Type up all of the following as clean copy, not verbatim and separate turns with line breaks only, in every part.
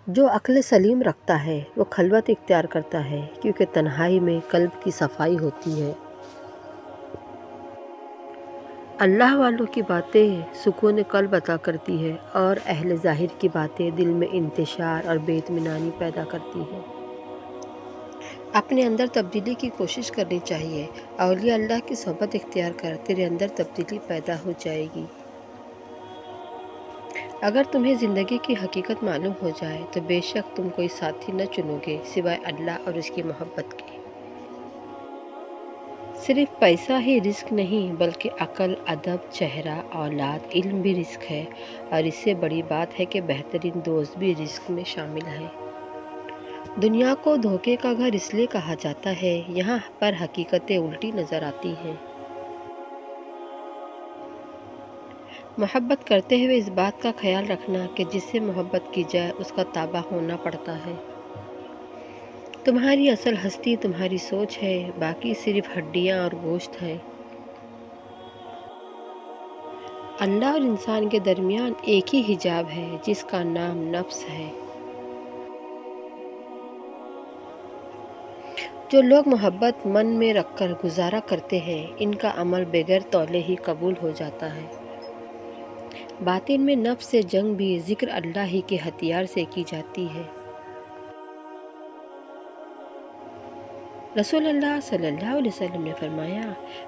جو عقل سلیم رکھتا ہے وہ خلوت اختیار کرتا ہے، کیونکہ تنہائی میں قلب کی صفائی ہوتی ہے۔ اللہ والوں کی باتیں سکون قلب عطا کرتی ہے اور اہل ظاہر کی باتیں دل میں انتشار اور بے اطمینانی پیدا کرتی ہے۔ اپنے اندر تبدیلی کی کوشش کرنی چاہیے۔ اولیاء اللہ کی صحبت اختیار کر، تیرے اندر تبدیلی پیدا ہو جائے گی۔ اگر تمہیں زندگی کی حقیقت معلوم ہو جائے تو بے شک تم کوئی ساتھی نہ چنو گے سوائے اللہ اور اس کی محبت کے۔ صرف پیسہ ہی رزق نہیں بلکہ عقل، ادب، چہرہ، اولاد، علم بھی رزق ہے، اور اس سے بڑی بات ہے کہ بہترین دوست بھی رزق میں شامل ہے۔ دنیا کو دھوکے کا گھر اس لیے کہا جاتا ہے، یہاں پر حقیقتیں الٹی نظر آتی ہیں۔ محبت کرتے ہوئے اس بات کا خیال رکھنا کہ جس سے محبت کی جائے اس کا تابع ہونا پڑتا ہے۔ تمہاری اصل ہستی تمہاری سوچ ہے، باقی صرف ہڈیاں اور گوشت ہے۔ اللہ اور انسان کے درمیان ایک ہی حجاب ہے جس کا نام نفس ہے۔ جو لوگ محبت من میں رکھ کر گزارا کرتے ہیں ان کا عمل بغیر تولے ہی قبول ہو جاتا ہے۔ باطن میں نفس سے جنگ بھی ذکر اللہ ہی کے ہتھیار سے کی جاتی ہے۔ رسول اللہ صلی اللہ علیہ وسلم نے فرمایا،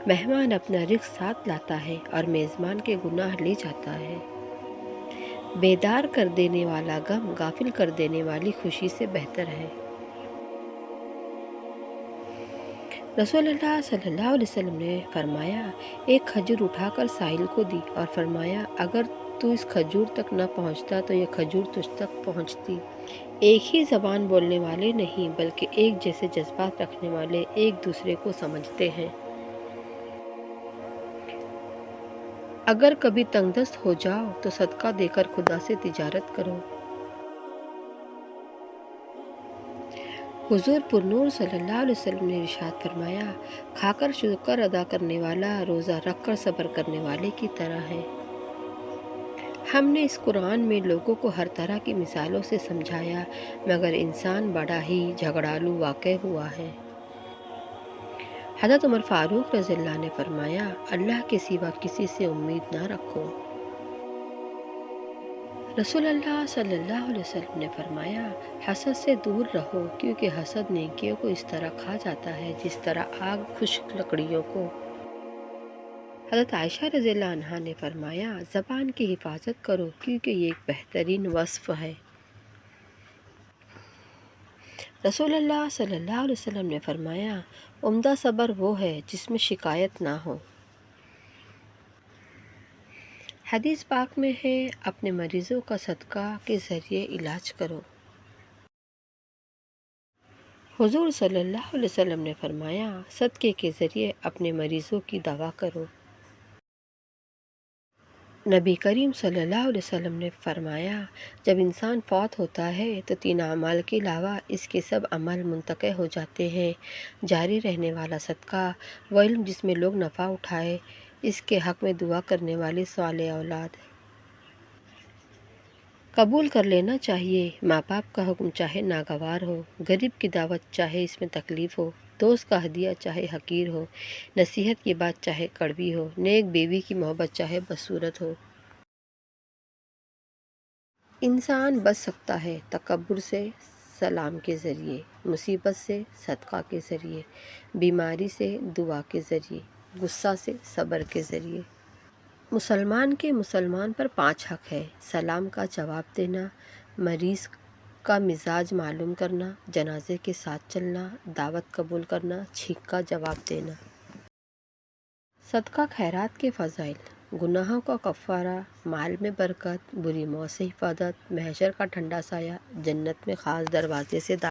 مہمان اپنا رزق ساتھ لاتا ہے اور میزبان کے گناہ لے جاتا ہے۔ بیدار کر دینے والا غم غافل کر دینے والی خوشی سے بہتر ہے۔ رسول اللہ صلی اللہ علیہ وسلم نے فرمایا، ایک کھجور اٹھا کر ساحل کو دی اور فرمایا، اگر تو اس کھجور تک نہ پہنچتا تو یہ کھجور تجھ تک پہنچتی۔ ایک ہی زبان بولنے والے نہیں بلکہ ایک جیسے جذبات رکھنے والے ایک دوسرے کو سمجھتے ہیں۔ اگر کبھی تنگ دست ہو جاؤ تو صدقہ دے کر خدا سے تجارت کرو۔ حضور پرنور صلی اللہ علیہ وسلم نے ارشاد فرمایا، کھا کر شکر ادا کرنے والا روزہ رکھ کر صبر کرنے والے کی طرح ہے۔ ہم نے اس قرآن میں لوگوں کو ہر طرح کی مثالوں سے سمجھایا، مگر انسان بڑا ہی جھگڑالو واقع ہوا ہے۔ حضرت عمر فاروق رضی اللہ نے فرمایا، اللہ کے سوا کسی سے امید نہ رکھو۔ رسول اللہ صلی اللہ علیہ وسلم نے فرمایا، حسد سے دور رہو، کیونکہ حسد نیکیوں کو اس طرح کھا جاتا ہے جس طرح آگ خشک لکڑیوں کو۔ حضرت عائشہ رضی اللہ عنہا نے فرمایا، زبان کی حفاظت کرو کیونکہ یہ ایک بہترین وصف ہے۔ رسول اللہ صلی اللہ علیہ وسلم نے فرمایا، عمدہ صبر وہ ہے جس میں شکایت نہ ہو۔ حدیث پاک میں ہے، اپنے مریضوں کا صدقہ کے ذریعے علاج کرو۔ حضور صلی اللہ علیہ وسلم نے فرمایا، صدقے کے ذریعے اپنے مریضوں کی دوا کرو۔ نبی کریم صلی اللہ علیہ وسلم نے فرمایا، جب انسان فوت ہوتا ہے تو 3 اعمال کے علاوہ اس کے سب عمل منقطع ہو جاتے ہیں۔ جاری رہنے والا صدقہ، وہ علم جس میں لوگ نفع اٹھائے، اس کے حق میں دعا کرنے والی صالح اولاد۔ قبول کر لینا چاہیے، ماں باپ کا حکم چاہے ناگوار ہو، غریب کی دعوت چاہے اس میں تکلیف ہو، دوست کا ہدیہ چاہے حقیر ہو، نصیحت کی بات چاہے کڑوی ہو، نیک بیوی کی محبت چاہے بدصورت ہو۔ انسان بچ سکتا ہے تکبر سے سلام کے ذریعے، مصیبت سے صدقہ کے ذریعے، بیماری سے دعا کے ذریعے، غصہ سے صبر کے ذریعے۔ مسلمان کے مسلمان پر 5 حق ہے: سلام کا جواب دینا، مریض کا مزاج معلوم کرنا، جنازے کے ساتھ چلنا، دعوت قبول کرنا، چھینک کا جواب دینا۔ صدقہ خیرات کے فضائل: گناہوں کا کفارہ، مال میں برکت، بری موت سے حفاظت، محشر کا ٹھنڈا سایہ، جنت میں خاص دروازے سے داخل۔